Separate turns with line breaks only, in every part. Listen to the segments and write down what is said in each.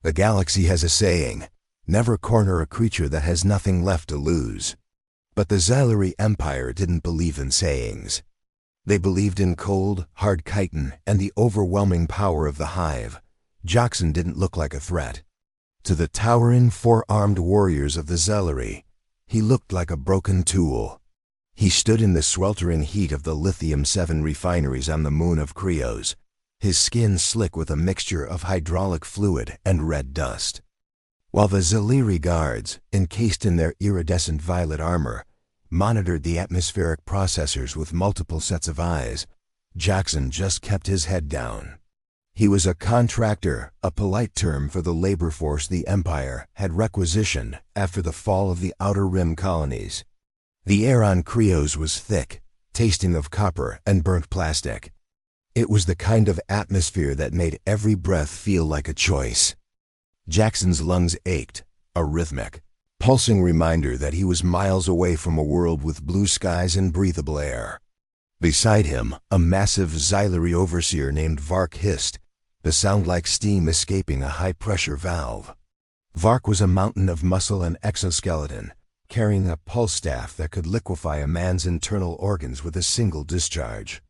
The galaxy has a saying, never corner a creature that has nothing left to lose. But the Xylari Empire didn't believe in sayings. They believed in cold, hard chitin and the overwhelming power of the Hive. Jaxen didn't look like a threat. To the towering, four-armed warriors of the Xylari, he looked like a broken tool. He stood in the sweltering heat of the lithium-7 refineries on the moon of Krios, his skin slick with a mixture of hydraulic fluid and red dust. While the Xylari guards, encased in their iridescent violet armor, monitored the atmospheric processors with multiple sets of eyes, Jaxen just kept his head down. He was a contractor, a polite term for the labor force the Empire had requisitioned after the fall of the Outer Rim colonies. The air on Krios was thick, tasting of copper and burnt plastic. It was the kind of atmosphere that made every breath feel like a choice. Jaxen's lungs ached, a rhythmic, pulsing reminder that he was miles away from a world with blue skies and breathable air. Beside him, a massive Xylari overseer named Vark hissed, the sound like steam escaping a high-pressure valve. Vark was a mountain of muscle and exoskeleton, carrying a pulse staff that could liquefy a man's internal organs with a single discharge.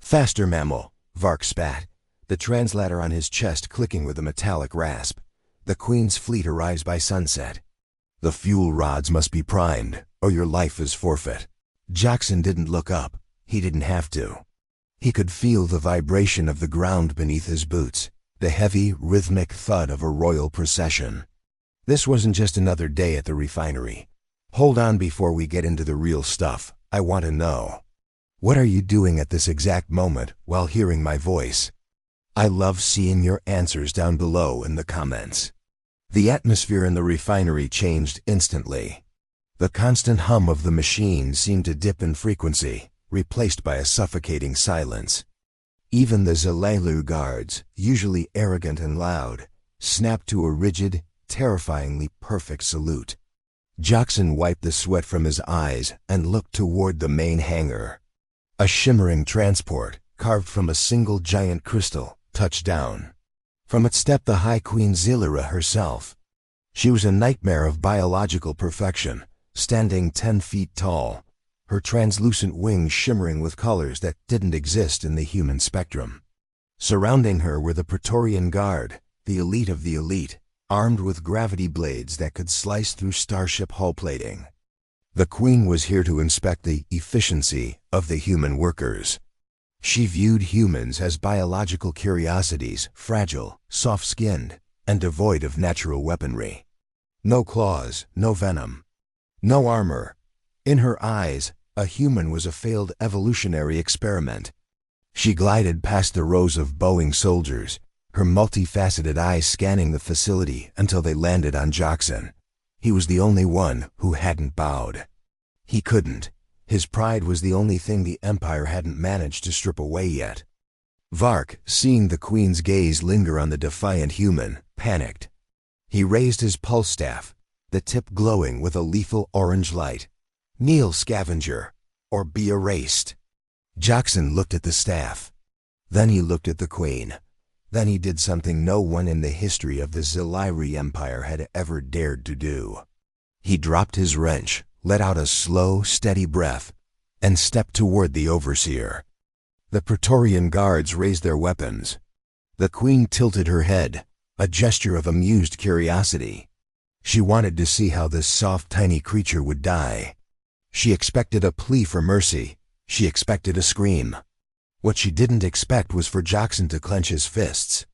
"Faster, mammal," Vark spat, the translator on his chest clicking with a metallic rasp. "The Queen's fleet arrives by sunset. The fuel rods must be primed, or your life is forfeit." Jaxen didn't look up. He didn't have to. He could feel the vibration of the ground beneath his boots, the heavy, rhythmic thud of a royal procession. This wasn't just another day at the refinery. "Hold on before we get into the real stuff. I want to know. What are you doing at this exact moment while hearing my voice? I love seeing your answers down below in the comments." The atmosphere in the refinery changed instantly. The constant hum of the machine seemed to dip in frequency, replaced by a suffocating silence. Even the Xylari guards, usually arrogant and loud, snapped to a rigid, terrifyingly perfect salute. Jaxen wiped the sweat from his eyes and looked toward the main hangar. A shimmering transport, carved from a single giant crystal, touched down. From it stepped the High Queen Xylari herself. She was a nightmare of biological perfection, standing 10 feet tall, her translucent wings shimmering with colors that didn't exist in the human spectrum. Surrounding her were the Praetorian Guard, the elite of the elite, armed with gravity blades that could slice through starship hull plating. The Queen was here to inspect the efficiency of the human workers. She viewed humans as biological curiosities, fragile, soft-skinned, and devoid of natural weaponry. No claws, no venom, no armor. In her eyes, a human was a failed evolutionary experiment. She glided past the rows of bowing soldiers, her multifaceted eyes scanning the facility until they landed on Jaxen. He was the only one who hadn't bowed. He couldn't. His pride was the only thing the Empire hadn't managed to strip away yet. Vark, seeing the Queen's gaze linger on the defiant human, panicked. He raised his pulse staff, the tip glowing with a lethal orange light. "Kneel, scavenger, or be erased." Jaxen looked at the staff. Then he looked at the Queen. Then he did something no one in the history of the Xylari Empire had ever dared to do. He dropped his wrench, let out a slow, steady breath, and stepped toward the overseer. The Praetorian Guards raised their weapons. The Queen tilted her head, a gesture of amused curiosity. She wanted to see how this soft, tiny creature would die. She expected a plea for mercy. She expected a scream. What she didn't expect was for Jaxen to clench his fists.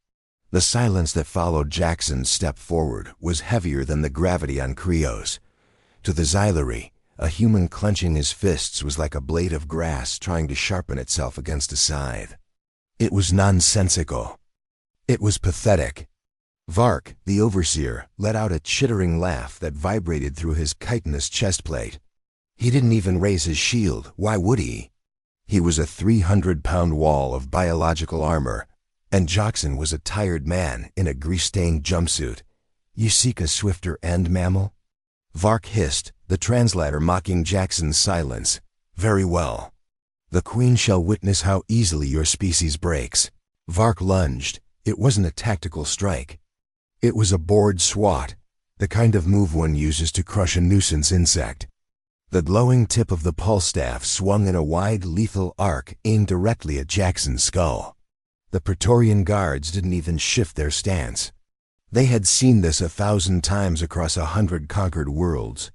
The silence that followed Jaxen's step forward was heavier than the gravity on Krios. To the Xylari, a human clenching his fists was like a blade of grass trying to sharpen itself against a scythe. It was nonsensical. It was pathetic. Vark, the overseer, let out a chittering laugh that vibrated through his chitinous chestplate. He didn't even raise his shield. Why would he? He was a 300-pound wall of biological armor, and Jaxen was a tired man in a grease-stained jumpsuit. "You seek a swifter end, mammal?" Vark hissed, the translator mocking Jaxen's silence. "Very well. The Queen shall witness how easily your species breaks." Vark lunged. It wasn't a tactical strike. It was a board swat, the kind of move one uses to crush a nuisance insect. The glowing tip of the pulse staff swung in a wide, lethal arc aimed directly at Jaxen's skull. The Praetorian Guards didn't even shift their stance. They had seen this 1,000 times across 100 conquered worlds.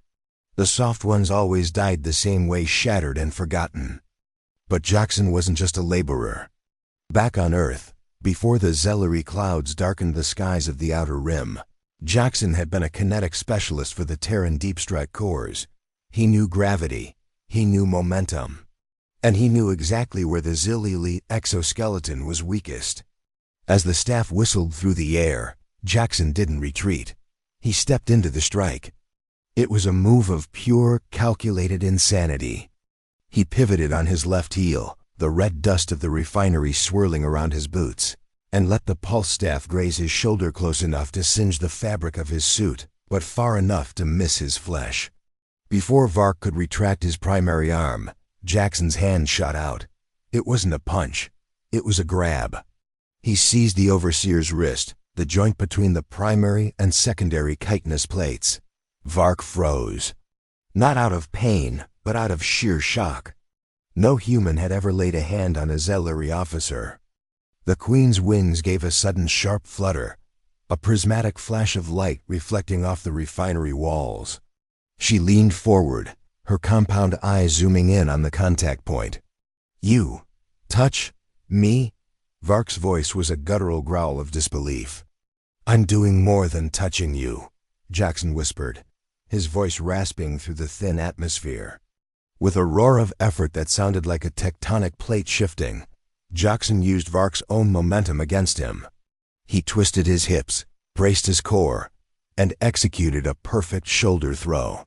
The soft ones always died the same way, shattered and forgotten. But Jaxen wasn't just a laborer. Back on Earth, before the Xylari clouds darkened the skies of the Outer Rim, Jaxen had been a kinetic specialist for the Terran Deep Strike Corps. He knew gravity, he knew momentum, and he knew exactly where the Xylari exoskeleton was weakest. As the staff whistled through the air, Jaxen didn't retreat. He stepped into the strike. It was a move of pure, calculated insanity. He pivoted on his left heel, the red dust of the refinery swirling around his boots, and let the pulse staff graze his shoulder close enough to singe the fabric of his suit, but far enough to miss his flesh. Before Vark could retract his primary arm, Jaxen's hand shot out. It wasn't a punch. It was a grab. He seized the overseer's wrist, the joint between the primary and secondary chitinous plates. Vark froze. Not out of pain, but out of sheer shock. No human had ever laid a hand on a Xylari officer. The Queen's wings gave a sudden sharp flutter, a prismatic flash of light reflecting off the refinery walls. She leaned forward, her compound eyes zooming in on the contact point. "You touch me?" Vark's voice was a guttural growl of disbelief. "I'm doing more than touching you," Jaxen whispered, his voice rasping through the thin atmosphere. With a roar of effort that sounded like a tectonic plate shifting, Jaxen used Vark's own momentum against him. He twisted his hips, braced his core, and executed a perfect shoulder throw.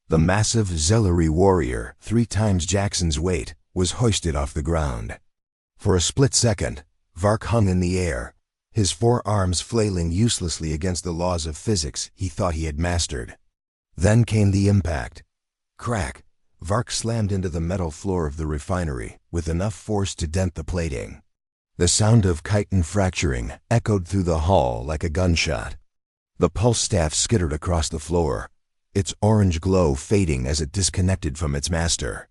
The massive Xylari warrior, 3 times Jaxen's weight, was hoisted off the ground. For a split second, Vark hung in the air, his forearms flailing uselessly against the laws of physics he thought he had mastered. Then came the impact. Crack! Vark slammed into the metal floor of the refinery, with enough force to dent the plating. The sound of chitin fracturing echoed through the hall like a gunshot. The pulse staff skittered across the floor, its orange glow fading as it disconnected from its master.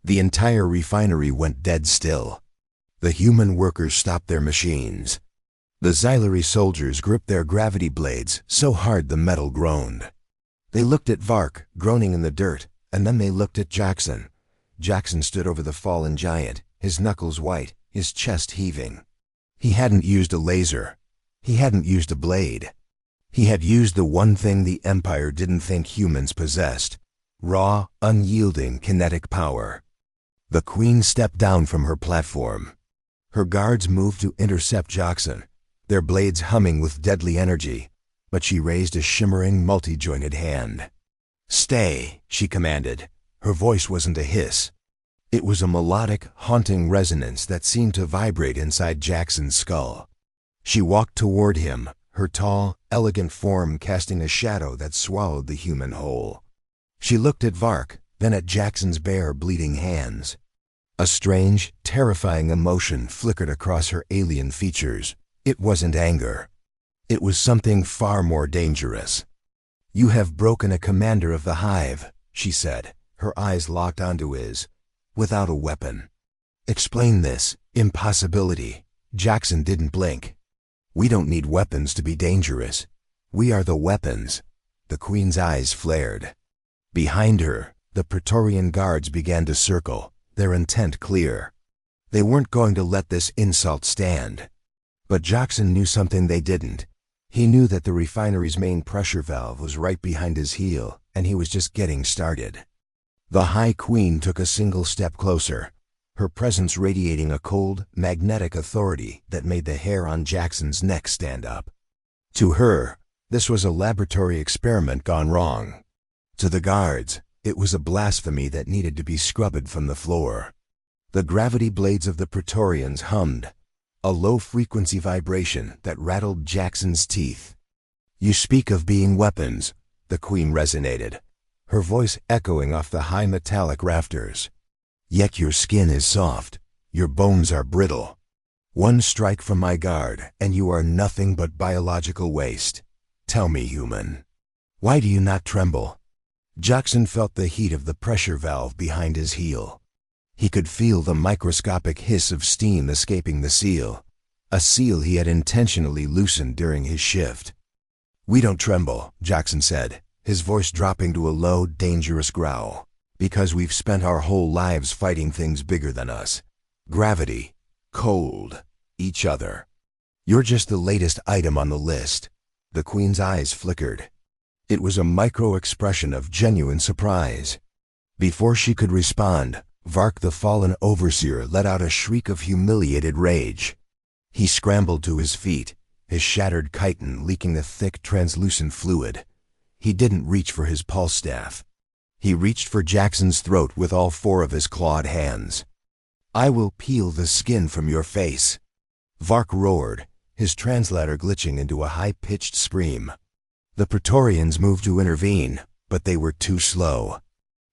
The entire refinery went dead still. The human workers stopped their machines. The Xylari soldiers gripped their gravity blades so hard the metal groaned. They looked at Vark, groaning in the dirt, and then they looked at Jaxen. Jaxen stood over the fallen giant, his knuckles white, his chest heaving. He hadn't used a laser. He hadn't used a blade. He had used the one thing the Empire didn't think humans possessed: raw, unyielding kinetic power. The Queen stepped down from her platform. Her guards moved to intercept Jaxen, their blades humming with deadly energy, but she raised a shimmering, multi-jointed hand. "Stay," she commanded. Her voice wasn't a hiss. It was a melodic, haunting resonance that seemed to vibrate inside Jaxen's skull. She walked toward him, her tall, elegant form casting a shadow that swallowed the human whole. She looked at Vark, then at Jaxen's bare, bleeding hands. A strange, terrifying emotion flickered across her alien features. It wasn't anger. It was something far more dangerous. "You have broken a commander of the Hive," she said, her eyes locked onto his, "without a weapon. Explain this impossibility." Jaxen didn't blink. "We don't need weapons to be dangerous. We are the weapons." The Queen's eyes flared. Behind her, the Praetorian Guards began to circle, their intent clear. They weren't going to let this insult stand. But Jaxen knew something they didn't. He knew that the refinery's main pressure valve was right behind his heel, and he was just getting started. The High Queen took a single step closer, her presence radiating a cold, magnetic authority that made the hair on Jaxen's neck stand up. To her, this was a laboratory experiment gone wrong. To the guards, it was a blasphemy that needed to be scrubbed from the floor. The gravity blades of the Praetorians hummed, a low-frequency vibration that rattled Jaxen's teeth. "You speak of being weapons," the Queen resonated, her voice echoing off the high metallic rafters. "Yet your skin is soft, your bones are brittle. One strike from my guard, and you are nothing but biological waste." Tell me, human. Why do you not tremble? Jaxen felt the heat of the pressure valve behind his heel. He could feel the microscopic hiss of steam escaping the seal, a seal he had intentionally loosened during his shift. We don't tremble, Jaxen said, his voice dropping to a low, dangerous growl, because we've spent our whole lives fighting things bigger than us. Gravity, cold, each other. You're just the latest item on the list. The Queen's eyes flickered. It was a micro-expression of genuine surprise. Before she could respond, Vark the fallen overseer let out a shriek of humiliated rage. He scrambled to his feet, his shattered chitin leaking a thick, translucent fluid. He didn't reach for his pulse staff. He reached for Jaxen's throat with all four of his clawed hands. I will peel the skin from your face. Vark roared, his translator glitching into a high-pitched scream. The Praetorians moved to intervene, but they were too slow.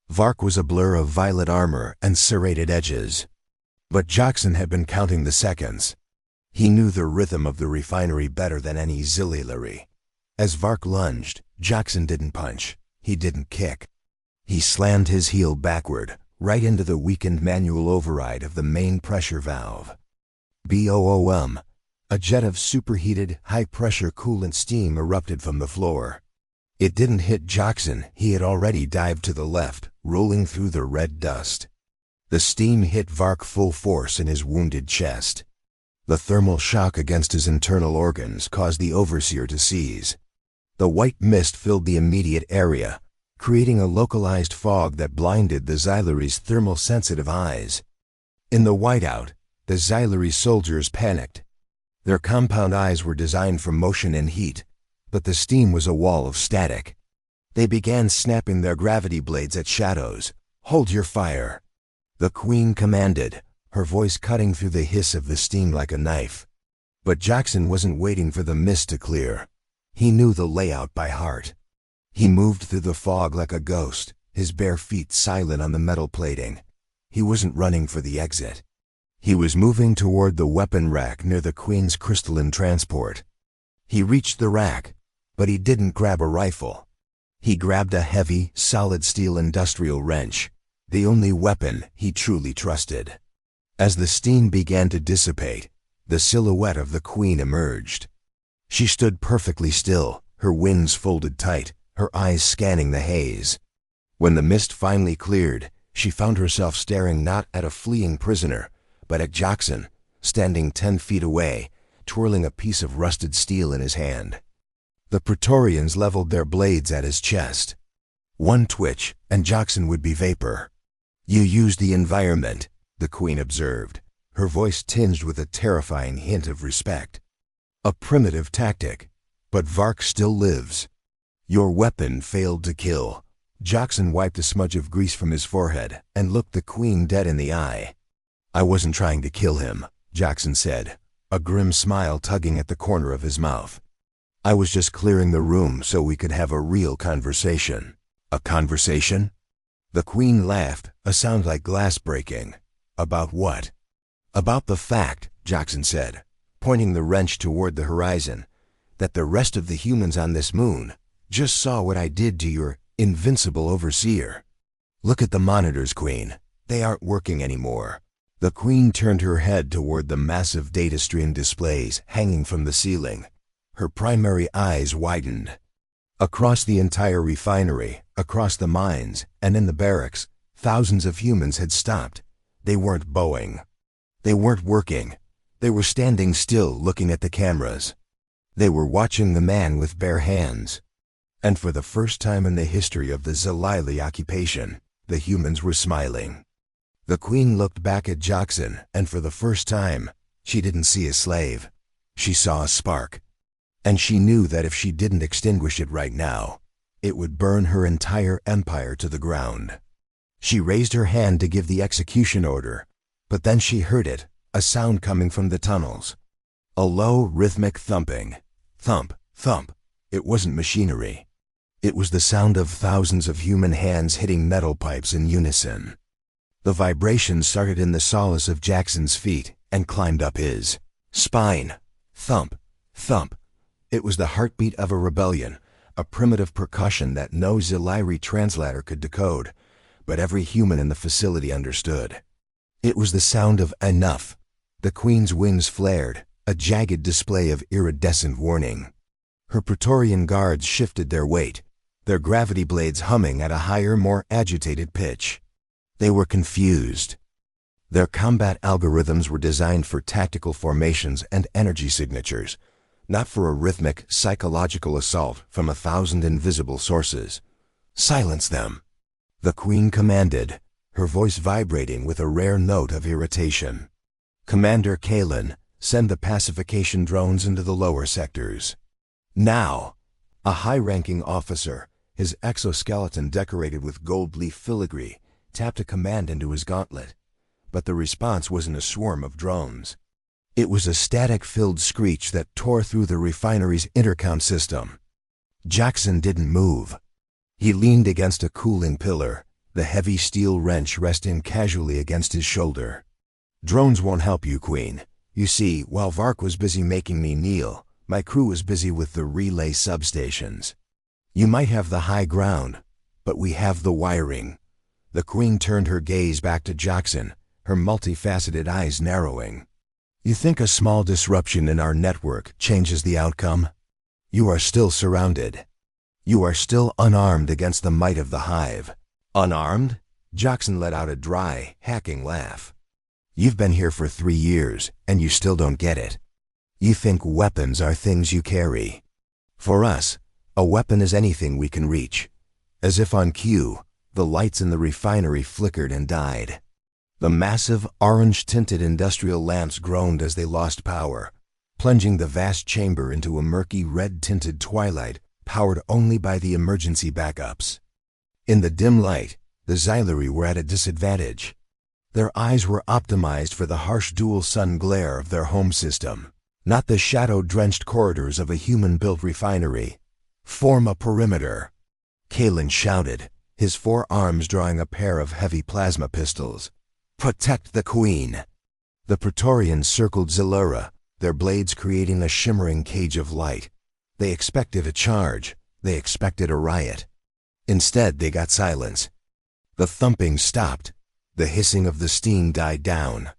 Vark was a blur of violet armor and serrated edges. But Jaxen had been counting the seconds. He knew the rhythm of the refinery better than any Xylari. As Vark lunged, Jaxen didn't punch. He didn't kick. He slammed his heel backward, right into the weakened manual override of the main pressure valve. Boom! A jet of superheated, high-pressure coolant steam erupted from the floor. It didn't hit Jaxen. He had already dived to the left, rolling through the red dust. The steam hit Vark full force in his wounded chest. The thermal shock against his internal organs caused the overseer to seize. The white mist filled the immediate area, creating a localized fog that blinded the Xylari's thermal-sensitive eyes. In the whiteout, the Xylari soldiers panicked. Their compound eyes were designed for motion and heat, but the steam was a wall of static. They began snapping their gravity blades at shadows. Hold your fire. The Queen commanded, her voice cutting through the hiss of the steam like a knife. But Jaxen wasn't waiting for the mist to clear. He knew the layout by heart. He moved through the fog like a ghost, his bare feet silent on the metal plating. He wasn't running for the exit. He was moving toward the weapon rack near the Queen's crystalline transport. He reached the rack, but he didn't grab a rifle. He grabbed a heavy, solid steel industrial wrench, the only weapon he truly trusted. As the steam began to dissipate, the silhouette of the Queen emerged. She stood perfectly still, her wings folded tight, her eyes scanning the haze. When the mist finally cleared, she found herself staring not at a fleeing prisoner, but at Jaxen, standing 10 feet away, twirling a piece of rusted steel in his hand. The Praetorians leveled their blades at his chest. One twitch, and Jaxen would be vapor. You used the environment, the Queen observed, her voice tinged with a terrifying hint of respect. A primitive tactic, but Vark still lives. Your weapon failed to kill. Jaxen wiped a smudge of grease from his forehead and looked the Queen dead in the eye. I wasn't trying to kill him, Jaxen said, a grim smile tugging at the corner of his mouth. I was just clearing the room so we could have a real conversation. A conversation? The Queen laughed, a sound like glass breaking. About what? About the fact, Jaxen said, pointing the wrench toward the horizon, that the rest of the humans on this moon just saw what I did to your invincible overseer. Look at the monitors, Queen. They aren't working anymore. The Queen turned her head toward the massive data stream displays hanging from the ceiling. Her primary eyes widened. Across the entire refinery, across the mines, and in the barracks, thousands of humans had stopped. They weren't bowing. They weren't working. They were standing still looking at the cameras. They were watching the man with bare hands. And for the first time in the history of the Xylari occupation, the humans were smiling. The Queen looked back at Jaxen, and for the first time, she didn't see a slave. She saw a spark. And she knew that if she didn't extinguish it right now, it would burn her entire empire to the ground. She raised her hand to give the execution order, but then she heard it, a sound coming from the tunnels. A low, rhythmic thumping. Thump, thump. It wasn't machinery. It was the sound of thousands of human hands hitting metal pipes in unison. The vibration started in the solace of Jaxen's feet and climbed up his spine. Thump, thump. It was the heartbeat of a rebellion, a primitive percussion that no Xylari translator could decode, but every human in the facility understood. It was the sound of enough. The Queen's wings flared, a jagged display of iridescent warning. Her Praetorian Guards shifted their weight, their gravity blades humming at a higher, more agitated pitch. They were confused. Their combat algorithms were designed for tactical formations and energy signatures, not for a rhythmic, psychological assault from 1,000 invisible sources. Silence them, the Queen commanded, her voice vibrating with a rare note of irritation. Commander Kalen, send the pacification drones into the lower sectors. Now! A high-ranking officer, his exoskeleton decorated with gold leaf filigree, tapped a command into his gauntlet. But the response wasn't a swarm of drones. It was a static-filled screech that tore through the refinery's intercom system. Jaxen didn't move. He leaned against a cooling pillar, the heavy steel wrench resting casually against his shoulder. Drones won't help you, Queen. You see, while Vark was busy making me kneel, my crew was busy with the relay substations. You might have the high ground, but we have the wiring. The Queen turned her gaze back to Jaxen, her multifaceted eyes narrowing. You think a small disruption in our network changes the outcome? You are still surrounded. You are still unarmed against the might of the Hive. Unarmed? Jaxen let out a dry, hacking laugh. You've been here for 3 years, and you still don't get it. You think weapons are things you carry. For us, a weapon is anything we can reach. As if on cue, the lights in the refinery flickered and died. The massive, orange-tinted industrial lamps groaned as they lost power, plunging the vast chamber into a murky, red-tinted twilight powered only by the emergency backups. In the dim light, the Xylari were at a disadvantage. Their eyes were optimized for the harsh dual-sun glare of their home system, not the shadow-drenched corridors of a human-built refinery. Form a perimeter. Kalen shouted, his 4 arms drawing a pair of heavy plasma pistols. Protect the Queen! The Praetorians circled Xylari, their blades creating a shimmering cage of light. They expected a charge. They expected a riot. Instead, they got silence. The thumping stopped. The hissing of the steam died down.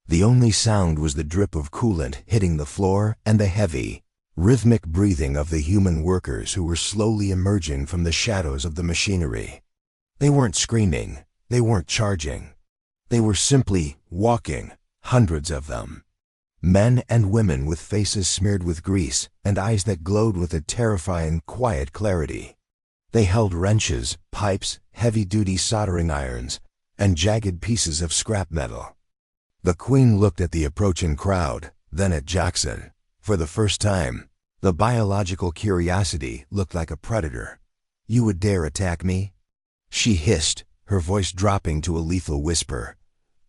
The only sound was the drip of coolant hitting the floor and the heavy, rhythmic breathing of the human workers who were slowly emerging from the shadows of the machinery. They weren't screaming. They weren't charging. They were simply walking, hundreds of them. Men and women with faces smeared with grease and eyes that glowed with a terrifying, quiet clarity. They held wrenches, pipes, heavy-duty soldering irons, and jagged pieces of scrap metal. The Queen looked at the approaching crowd, then at Jaxen. For the first time, the biological curiosity looked like a predator. You would dare attack me? She hissed, her voice dropping to a lethal whisper.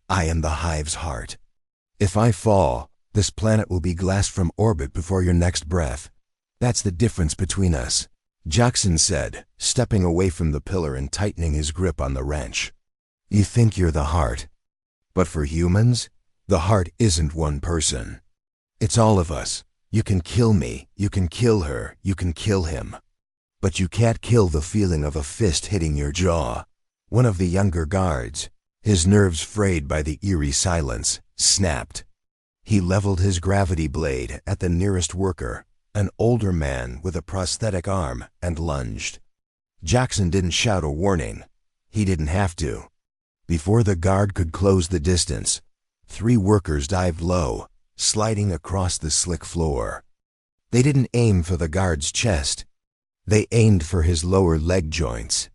I am the Hive's heart. If I fall, this planet will be glassed from orbit before your next breath. That's the difference between us, Jaxen said, stepping away from the pillar and tightening his grip on the wrench. You think you're the heart. But for humans, the heart isn't one person. It's all of us. You can kill me, you can kill her, you can kill him. But you can't kill the feeling of a fist hitting your jaw. One of the younger guards, his nerves frayed by the eerie silence, snapped. He leveled his gravity blade at the nearest worker, an older man with a prosthetic arm, and lunged. Jaxen didn't shout a warning. He didn't have to. Before the guard could close the distance, 3 workers dived low, sliding across the slick floor. They didn't aim for the guard's chest. They aimed for his lower leg joints.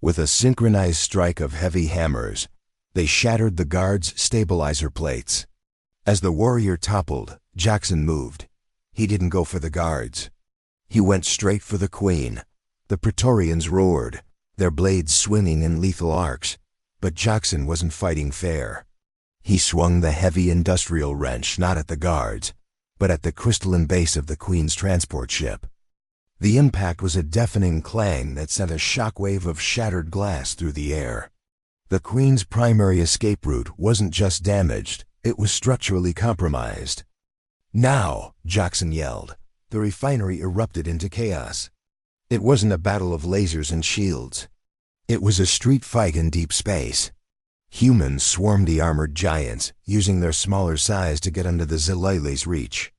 With a synchronized strike of heavy hammers, they shattered the guard's stabilizer plates. As the warrior toppled, Jaxen moved. He didn't go for the guards. He went straight for the Queen. The Praetorians roared, their blades swinging in lethal arcs, but Jaxen wasn't fighting fair. He swung the heavy industrial wrench not at the guards, but at the crystalline base of the Queen's transport ship. The impact was a deafening clang that sent a shockwave of shattered glass through the air. The Queen's primary escape route wasn't just damaged, it was structurally compromised. Now, Jaxen yelled, the refinery erupted into chaos. It wasn't a battle of lasers and shields. It was a street fight in deep space. Humans swarmed the armored giants, using their smaller size to get under the Xylari's reach.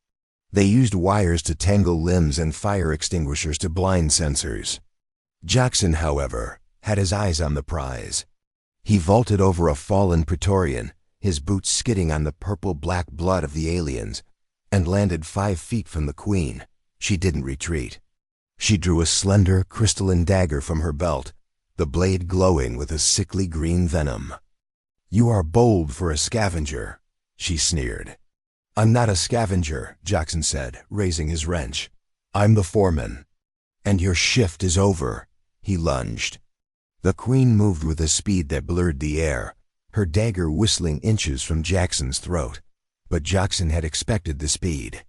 They used wires to tangle limbs and fire extinguishers to blind sensors. Jaxen, however, had his eyes on the prize. He vaulted over a fallen Praetorian, his boots skidding on the purple-black blood of the aliens, and landed 5 feet from the Queen. She didn't retreat. She drew a slender, crystalline dagger from her belt, the blade glowing with a sickly green venom. "You are bold for a scavenger," she sneered. "I'm not a scavenger," Jaxen said, raising his wrench. "I'm the foreman." "And your shift is over," he lunged. The Queen moved with a speed that blurred the air, her dagger whistling inches from Jaxen's throat. But Jaxen had expected the speed.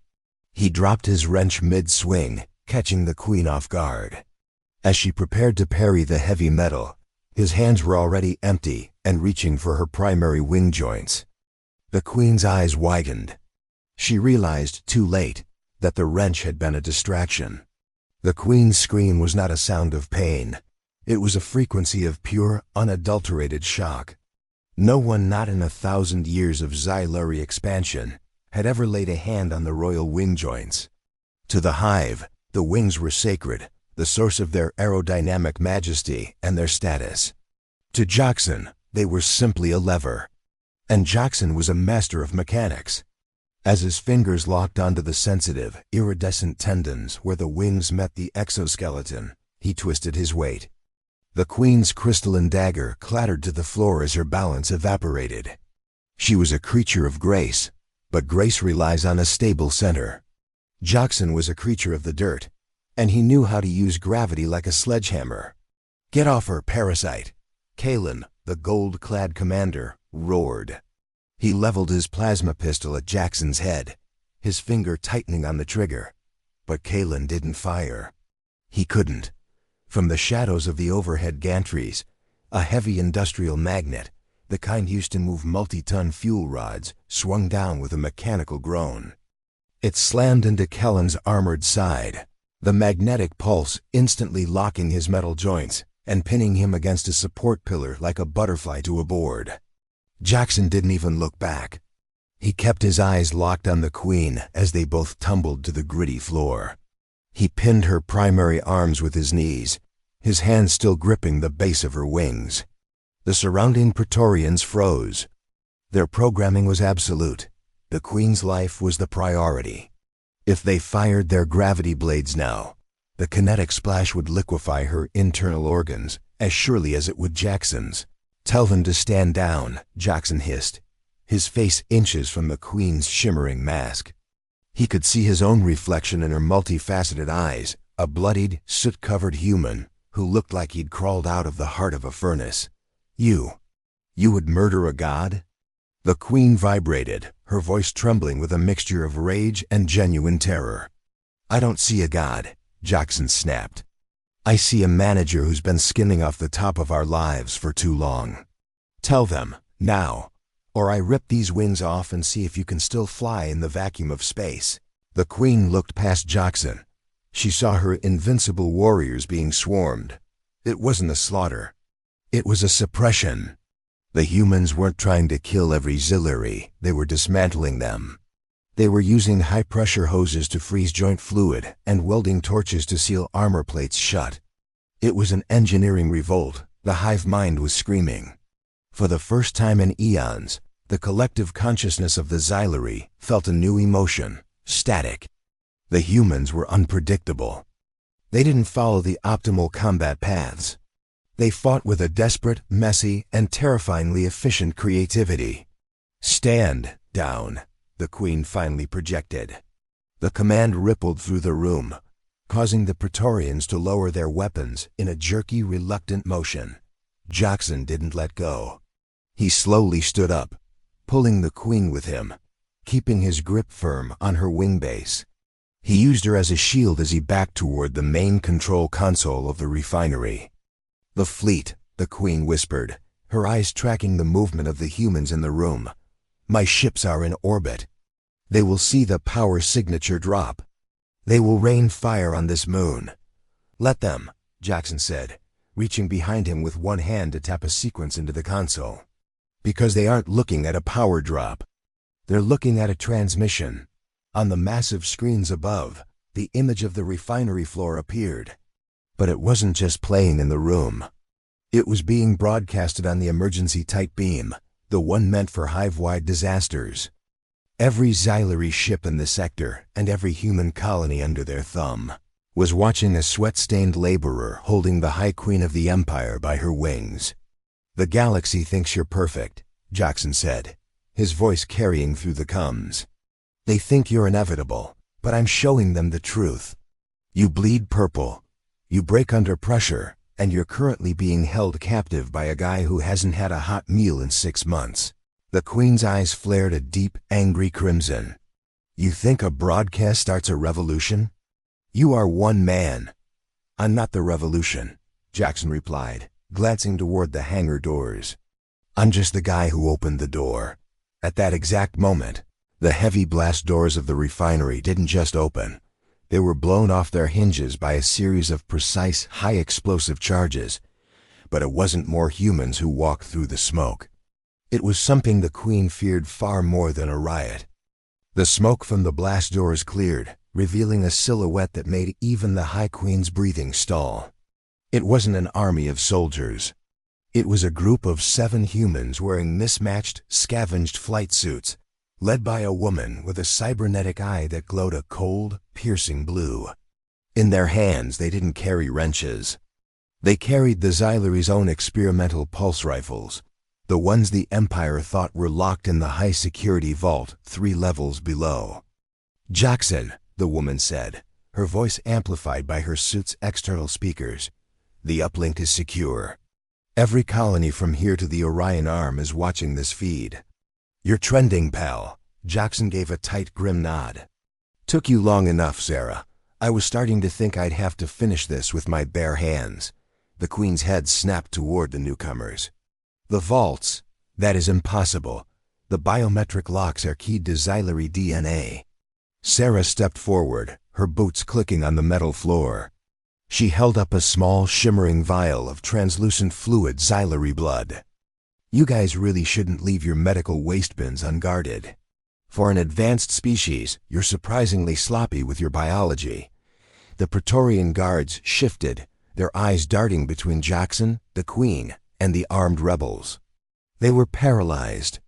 He dropped his wrench mid-swing, catching the Queen off guard. As she prepared to parry the heavy metal, his hands were already empty and reaching for her primary wing joints. The Queen's eyes widened. She realized, too late, that the wrench had been a distraction. The Queen's scream was not a sound of pain. It was a frequency of pure, unadulterated shock. No one, not in 1,000 years of Xylari expansion, had ever laid a hand on the royal wing joints. To the Hive, the wings were sacred, the source of their aerodynamic majesty and their status. To Jaxen, they were simply a lever. And Jaxen was a master of mechanics. As his fingers locked onto the sensitive, iridescent tendons where the wings met the exoskeleton, he twisted his weight. The Queen's crystalline dagger clattered to the floor as her balance evaporated. She was a creature of grace, but grace relies on a stable center. Jaxen was a creature of the dirt, and he knew how to use gravity like a sledgehammer. "Get off her, parasite!" Kalen, the gold-clad commander, roared. He leveled his plasma pistol at Jaxen's head, his finger tightening on the trigger. But Kalen didn't fire. He couldn't. From the shadows of the overhead gantries, a heavy industrial magnet, the kind used to move multi-ton fuel rods, swung down with a mechanical groan. It slammed into Kellen's armored side, the magnetic pulse instantly locking his metal joints and pinning him against a support pillar like a butterfly to a board. Jaxen didn't even look back. He kept his eyes locked on the Queen as they both tumbled to the gritty floor. He pinned her primary arms with his knees, his hands still gripping the base of her wings. The surrounding Praetorians froze. Their programming was absolute. The Queen's life was the priority. If they fired their gravity blades now, the kinetic splash would liquefy her internal organs as surely as it would Jaxen's. "Tell them to stand down," Jaxen hissed, his face inches from the Queen's shimmering mask. He could see his own reflection in her multifaceted eyes, a bloodied, soot-covered human who looked like he'd crawled out of the heart of a furnace. You would murder a god?" The Queen vibrated, her voice trembling with a mixture of rage and genuine terror. "I don't see a god," Jaxen snapped. "I see a manager who's been skimming off the top of our lives for too long. Tell them, now, or I rip these wings off and see if you can still fly in the vacuum of space." The Queen looked past Jaxen. She saw her invincible warriors being swarmed. It wasn't a slaughter. It was a suppression. The humans weren't trying to kill every Xylari, they were dismantling them. They were using high-pressure hoses to freeze joint fluid and welding torches to seal armor plates shut. It was an engineering revolt. The Hive mind was screaming. For the first time in eons, the collective consciousness of the Xylari felt a new emotion, static. The humans were unpredictable. They didn't follow the optimal combat paths. They fought with a desperate, messy, and terrifyingly efficient creativity. "Stand down," the Queen finally projected. The command rippled through the room, causing the Praetorians to lower their weapons in a jerky, reluctant motion. Jaxen didn't let go. He slowly stood up, pulling the Queen with him, keeping his grip firm on her wing base. He used her as a shield as he backed toward the main control console of the refinery. "The fleet," the Queen whispered, her eyes tracking the movement of the humans in the room. "My ships are in orbit. They will see the power signature drop." They will rain fire on this moon. Let them, Jaxen said, reaching behind him with one hand to tap a sequence into the console. Because they aren't looking at a power drop. They're looking at a transmission. On the massive screens above, the image of the refinery floor appeared. But it wasn't just playing in the room. It was being broadcasted on the emergency tight beam, the one meant for Hive-wide disasters. Every Xylari ship in the sector, and every human colony under their thumb, was watching a sweat-stained laborer holding the High Queen of the Empire by her wings. "The galaxy thinks you're perfect," Jaxen said, his voice carrying through the comms. "They think you're inevitable, but I'm showing them the truth. You bleed purple. You break under pressure, and you're currently being held captive by a guy who hasn't had a hot meal in 6 months." The Queen's eyes flared a deep, angry crimson. "You think a broadcast starts a revolution? You are one man." "I'm not the revolution," Jaxen replied, glancing toward the hangar doors. "I'm just the guy who opened the door." At that exact moment, the heavy blast doors of the refinery didn't just open. They were blown off their hinges by a series of precise, high-explosive charges. But it wasn't more humans who walked through the smoke. It was something the Queen feared far more than a riot. The smoke from the blast doors cleared, revealing a silhouette that made even the High Queen's breathing stall. It wasn't an army of soldiers. It was a group of 7 humans wearing mismatched, scavenged flight suits, led by a woman with a cybernetic eye that glowed a cold, piercing blue. In their hands, they didn't carry wrenches. They carried the Xylari's own experimental pulse rifles, the ones the Empire thought were locked in the high-security vault 3 levels below. "Jaxen," the woman said, her voice amplified by her suit's external speakers. "The uplink is secure. Every colony from here to the Orion Arm is watching this feed." "You're trending, pal." Jaxen gave a tight, grim nod. "Took you long enough, Sarah. I was starting to think I'd have to finish this with my bare hands." The Queen's head snapped toward the newcomers. "The vaults? That is impossible. The biometric locks are keyed to Xylari DNA." Sarah stepped forward, her boots clicking on the metal floor. She held up a small, shimmering vial of translucent fluid Xylari blood. "You guys really shouldn't leave your medical waste bins unguarded. For an advanced species, you're surprisingly sloppy with your biology." The Praetorian Guards shifted, their eyes darting between Jaxen, the Queen, and the armed rebels. They were paralyzed.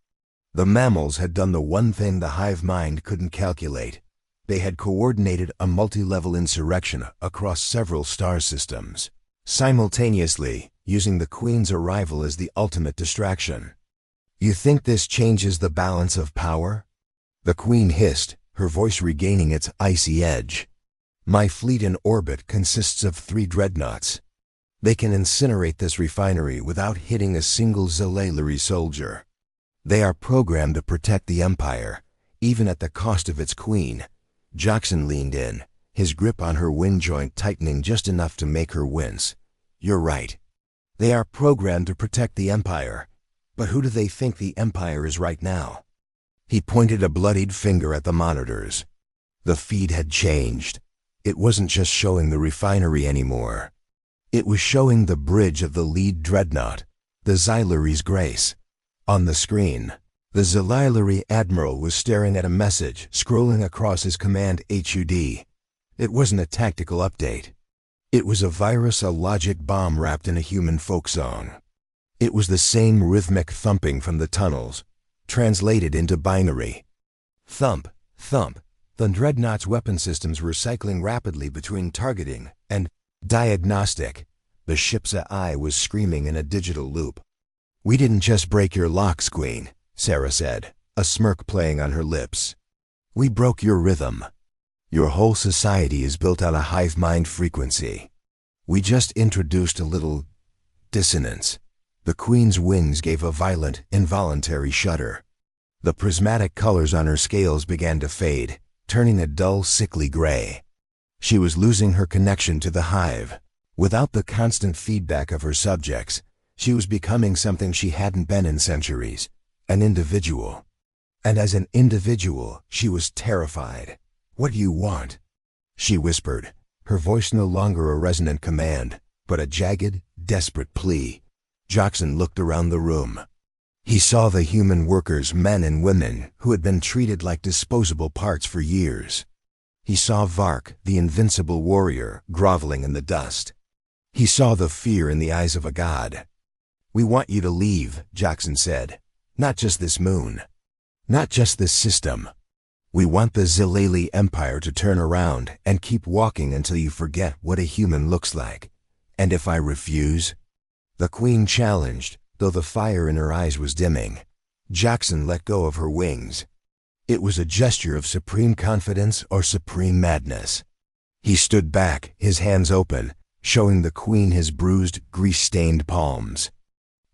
The mammals had done the one thing the hive mind couldn't calculate. They had coordinated a multi-level insurrection across several star systems, simultaneously using the Queen's arrival as the ultimate distraction. "You think this changes the balance of power?" The Queen hissed, her voice regaining its icy edge. "My fleet in orbit consists of 3 dreadnoughts. They can incinerate this refinery without hitting a single Xylari soldier. They are programmed to protect the Empire, even at the cost of its Queen." Jaxen leaned in, his grip on her wind joint tightening just enough to make her wince. "You're right. They are programmed to protect the Empire. But who do they think the Empire is right now?" He pointed a bloodied finger at the monitors. The feed had changed. It wasn't just showing the refinery anymore. It was showing the bridge of the lead dreadnought, the Xylari's Grace. On the screen, the Xylari Admiral was staring at a message scrolling across his command HUD. It wasn't a tactical update. It was a virus, a logic bomb wrapped in a human folk song. It was the same rhythmic thumping from the tunnels, translated into binary. Thump, thump. The dreadnought's weapon systems were cycling rapidly between targeting and diagnostic. The ship's AI was screaming in a digital loop. "We didn't just break your locks, Queen," Sarah said, a smirk playing on her lips. "We broke your rhythm. Your whole society is built on a hive mind frequency. We just introduced a little dissonance." The Queen's wings gave a violent, involuntary shudder. The prismatic colors on her scales began to fade, turning a dull, sickly gray. She was losing her connection to the hive. Without the constant feedback of her subjects, she was becoming something she hadn't been in centuries, an individual. And as an individual, she was terrified. "What do you want?" she whispered, her voice no longer a resonant command, but a jagged, desperate plea. Jaxen looked around the room. He saw the human workers, men and women, who had been treated like disposable parts for years. He saw Vark, the invincible warrior, groveling in the dust. He saw the fear in the eyes of a god. "We want you to leave," Jaxen said. "Not just this moon. Not just this system. We want the Xylari Empire to turn around and keep walking until you forget what a human looks like. And if I refuse?" The Queen challenged, though the fire in her eyes was dimming. Jaxen let go of her wings. It was a gesture of supreme confidence or supreme madness. He stood back, his hands open, showing the Queen his bruised, grease-stained palms.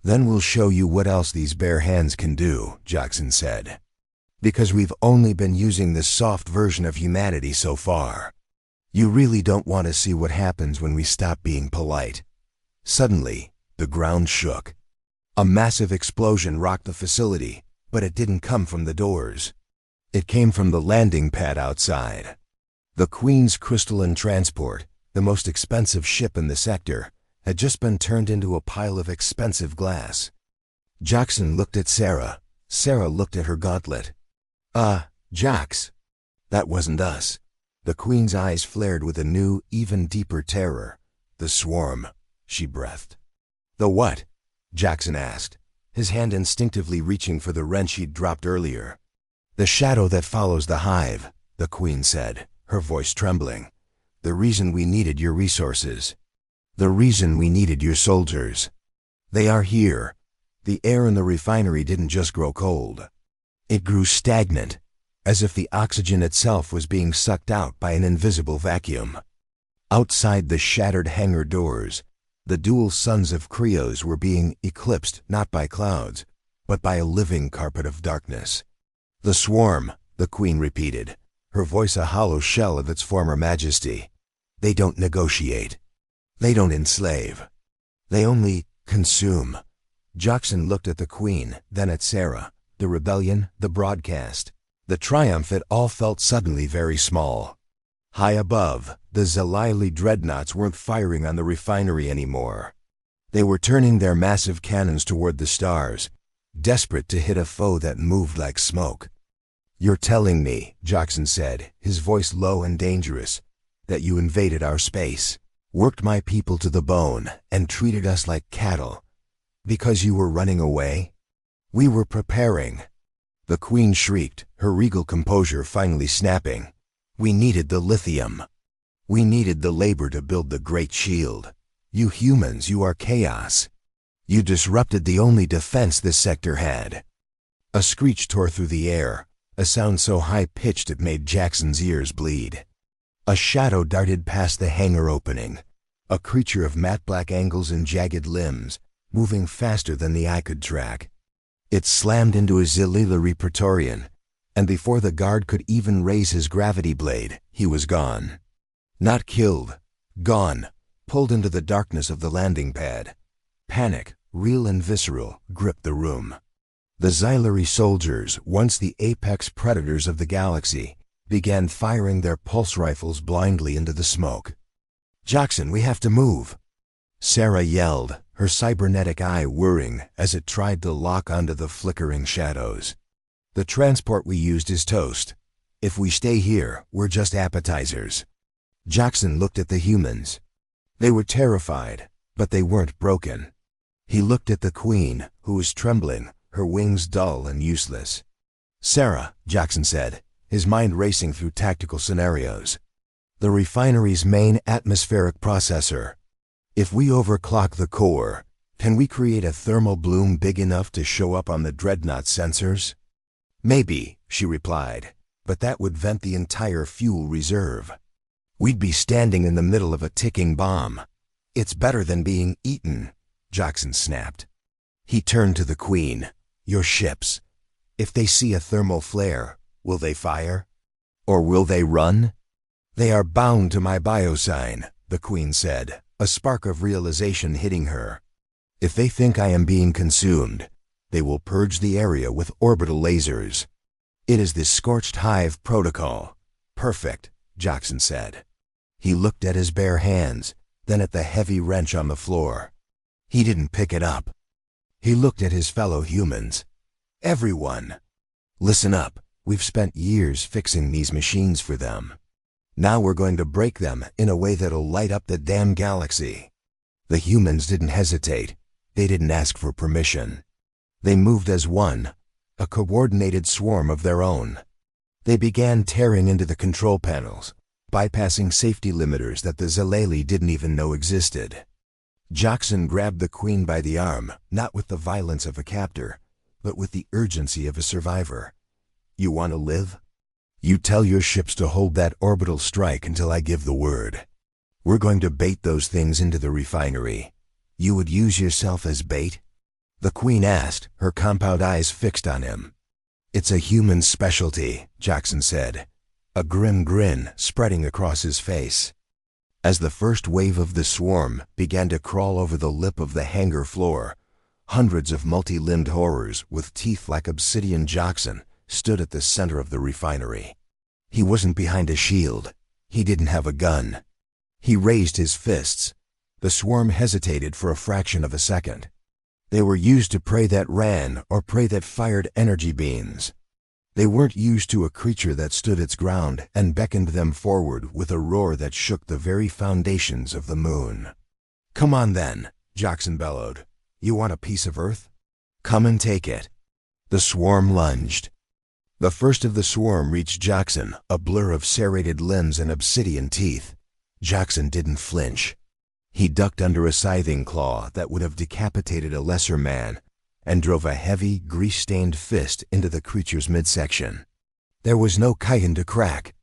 "Then we'll show you what else these bare hands can do," Jaxen said. "Because we've only been using this soft version of humanity so far. You really don't want to see what happens when we stop being polite." Suddenly, the ground shook. A massive explosion rocked the facility, but it didn't come from the doors. It came from the landing pad outside. The Queen's crystalline transport, the most expensive ship in the sector, had just been turned into a pile of expensive glass. Jaxen looked at Sarah. Sarah looked at her gauntlet. Jax. That wasn't us." The Queen's eyes flared with a new, even deeper terror. "The swarm," she breathed. "The what?" Jaxen asked, his hand instinctively reaching for the wrench he'd dropped earlier. "The shadow that follows the Hive," the Queen said, her voice trembling. "The reason we needed your resources. The reason we needed your soldiers. They are here." The air in the refinery didn't just grow cold. It grew stagnant, as if the oxygen itself was being sucked out by an invisible vacuum. Outside the shattered hangar doors, the dual suns of Krios were being eclipsed not by clouds, but by a living carpet of darkness. "The swarm," the Queen repeated, her voice a hollow shell of its former majesty. "They don't negotiate. They don't enslave. They only consume." Jaxen looked at the Queen, then at Sarah, the rebellion, the broadcast. The triumph, it all felt suddenly very small. High above, the Xylari dreadnoughts weren't firing on the refinery anymore. They were turning their massive cannons toward the stars, desperate to hit a foe that moved like smoke. "You're telling me," Jaxen said, his voice low and dangerous, "that you invaded our space, worked my people to the bone, and treated us like cattle, because you were running away? We were preparing." The Queen shrieked, her regal composure finally snapping. "We needed the lithium. We needed the labor to build the Great Shield. You humans, you are chaos. You disrupted the only defense this sector had." A screech tore through the air, a sound so high-pitched it made Jaxen's ears bleed. A shadow darted past the hangar opening, a creature of matte black angles and jagged limbs, moving faster than the eye could track. It slammed into a Xylari Praetorian, and before the guard could even raise his gravity blade, he was gone. Not killed, gone, pulled into the darkness of the landing pad. Panic, real and visceral, gripped the room. The Xylari soldiers, once the apex predators of the galaxy, began firing their pulse rifles blindly into the smoke. "Jaxen, we have to move!" Sarah yelled, her cybernetic eye whirring as it tried to lock onto the flickering shadows. "The transport we used is toast. If we stay here, we're just appetizers." Jaxen looked at the humans. They were terrified, but they weren't broken. He looked at the Queen, who was trembling, her wings dull and useless. "Sarah," Jaxen said, his mind racing through tactical scenarios. "The refinery's main atmospheric processor. If we overclock the core, can we create a thermal bloom big enough to show up on the dreadnought sensors?" "Maybe," she replied, "but that would vent the entire fuel reserve. We'd be standing in the middle of a ticking bomb. It's better than being eaten," Jaxen snapped. He turned to the Queen. "Your ships. If they see a thermal flare, will they fire? Or will they run?" "They are bound to my biosign," the Queen said, a spark of realization hitting her. "If they think I am being consumed, they will purge the area with orbital lasers. It is the Scorched Hive protocol." "Perfect," Jaxen said. He looked at his bare hands, then at the heavy wrench on the floor. He didn't pick it up. He looked at his fellow humans. Everyone. Listen up. We've spent years fixing these machines for them. Now we're going to break them in a way that'll light up the damn galaxy. The humans didn't hesitate. They didn't ask for permission. They moved as one, a coordinated swarm of their own. They began tearing into the control panels, bypassing safety limiters that the Xylari didn't even know existed. Jaxen grabbed the Queen by the arm, not with the violence of a captor, but with the urgency of a survivor. You want to live? You tell your ships to hold that orbital strike until I give the word. We're going to bait those things into the refinery. You would use yourself as bait? The Queen asked, her compound eyes fixed on him. It's a human specialty, Jaxen said, a grim grin spreading across his face. As the first wave of the swarm began to crawl over the lip of the hangar floor, hundreds of multi-limbed horrors with teeth like obsidian Jaxen stood at the center of the refinery. He wasn't behind a shield. He didn't have a gun. He raised his fists. The swarm hesitated for a fraction of a second. They were used to prey that ran or prey that fired energy beams. They weren't used to a creature that stood its ground and beckoned them forward with a roar that shook the very foundations of the moon. Come on then, Jaxen bellowed. You want a piece of Earth? Come and take it. The swarm lunged. The first of the swarm reached Jaxen, a blur of serrated limbs and obsidian teeth. Jaxen didn't flinch. He ducked under a scything claw that would have decapitated a lesser man and drove a heavy, grease-stained fist into the creature's midsection. There was no chitin to crack.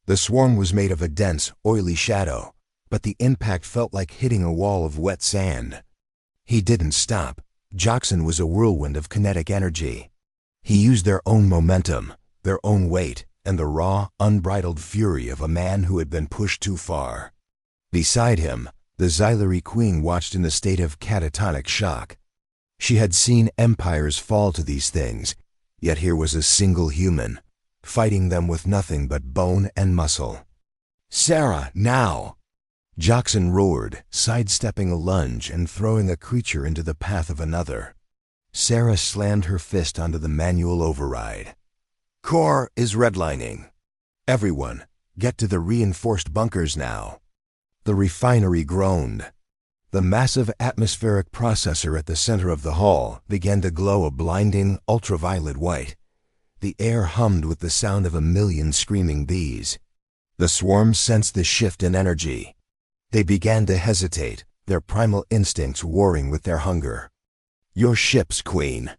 The swarm was made of a dense, oily shadow, but the impact felt like hitting a wall of wet sand. He didn't stop. Jaxen was a whirlwind of kinetic energy. He used their own momentum, their own weight, and the raw, unbridled fury of a man who had been pushed too far. Beside him, the Xylari Queen watched in a state of catatonic shock. She had seen empires fall to these things, yet here was a single human, fighting them with nothing but bone and muscle. Sarah, now! Jaxen roared, sidestepping a lunge and throwing a creature into the path of another. Sarah slammed her fist onto the manual override. Core is redlining. Everyone, get to the reinforced bunkers now. The refinery groaned. The massive atmospheric processor at the center of the hall began to glow a blinding, ultraviolet white. The air hummed with the sound of a million screaming bees. The swarm sensed the shift in energy. They began to hesitate, their primal instincts warring with their hunger. Your ships, Queen.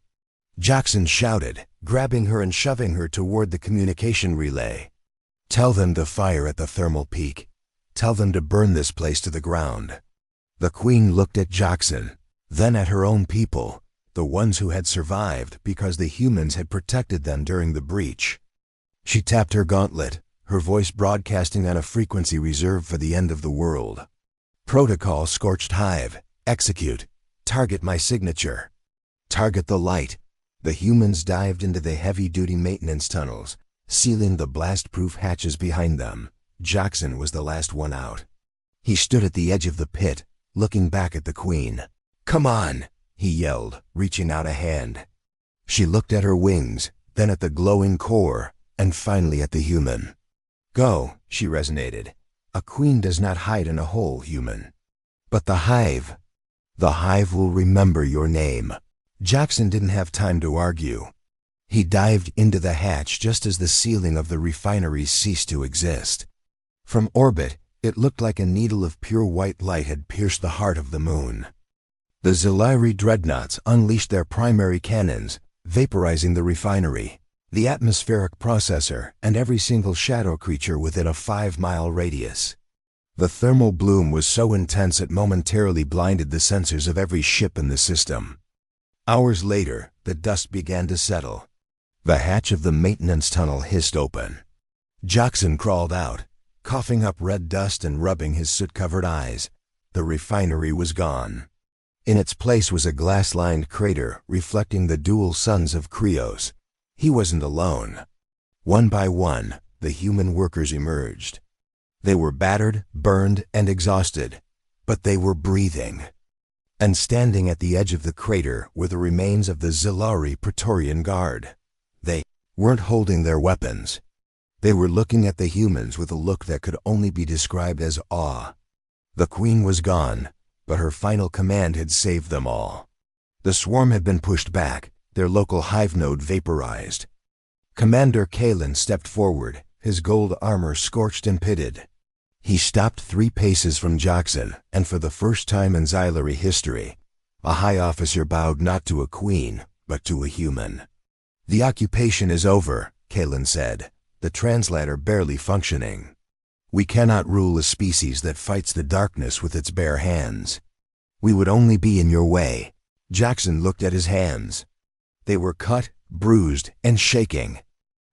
Jaxen shouted, grabbing her and shoving her toward the communication relay. Tell them to fire at the thermal peak. Tell them to burn this place to the ground. The Queen looked at Jaxen, then at her own people, the ones who had survived because the humans had protected them during the breach. She tapped her gauntlet, her voice broadcasting on a frequency reserved for the end of the world. Protocol Scorched Hive. Execute. Target my signature. Target the light. The humans dived into the heavy-duty maintenance tunnels, sealing the blast-proof hatches behind them. Jaxen was the last one out. He stood at the edge of the pit, looking back at the Queen. Come on, he yelled, reaching out a hand. She looked at her wings, then at the glowing core, and finally at the human. Go, she resonated. A queen does not hide in a hole, human. But the Hive will remember your name. Jaxen didn't have time to argue. He dived into the hatch just as the ceiling of the refinery ceased to exist. From orbit, it looked like a needle of pure white light had pierced the heart of the moon. The Xylari dreadnoughts unleashed their primary cannons, vaporizing the refinery, the atmospheric processor, and every single shadow creature within a 5-mile radius. The thermal bloom was so intense it momentarily blinded the sensors of every ship in the system. Hours later, the dust began to settle. The hatch of the maintenance tunnel hissed open. Jaxen crawled out, coughing up red dust and rubbing his soot-covered eyes. The refinery was gone. In its place was a glass-lined crater reflecting the dual suns of Krios. He wasn't alone. One by one, the human workers emerged. They were battered, burned, and exhausted, but they were breathing. And standing at the edge of the crater were the remains of the Xylari Praetorian Guard. They weren't holding their weapons. They were looking at the humans with a look that could only be described as awe. The Queen was gone, but her final command had saved them all. The swarm had been pushed back, their local hive node vaporized. Commander Kalen stepped forward, his gold armor scorched and pitted. He stopped 3 paces from Jaxen, and for the first time in Xylari history, a high officer bowed not to a queen, but to a human. "The occupation is over," Kalen said, the translator barely functioning. "We cannot rule a species that fights the darkness with its bare hands. We would only be in your way." Jaxen looked at his hands. They were cut, bruised, and shaking.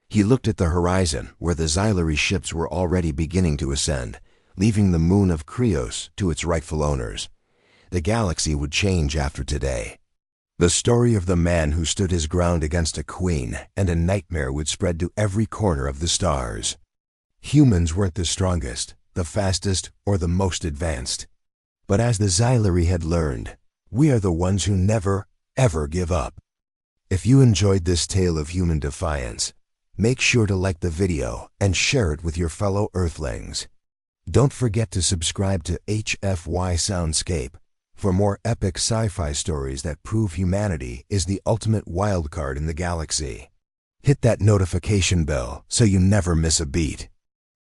He looked at the horizon, where the Xylari ships were already beginning to ascend, leaving the moon of Krios to its rightful owners. The galaxy would change after today. The story of the man who stood his ground against a queen and a nightmare would spread to every corner of the stars. Humans weren't the strongest, the fastest, or the most advanced. But as the Xylari had learned, we are the ones who never, ever give up. If you enjoyed this tale of human defiance, make sure to like the video and share it with your fellow Earthlings. Don't forget to subscribe to HFY Soundscape for more epic sci-fi stories that prove humanity is the ultimate wildcard in the galaxy. Hit that notification bell so you never miss a beat.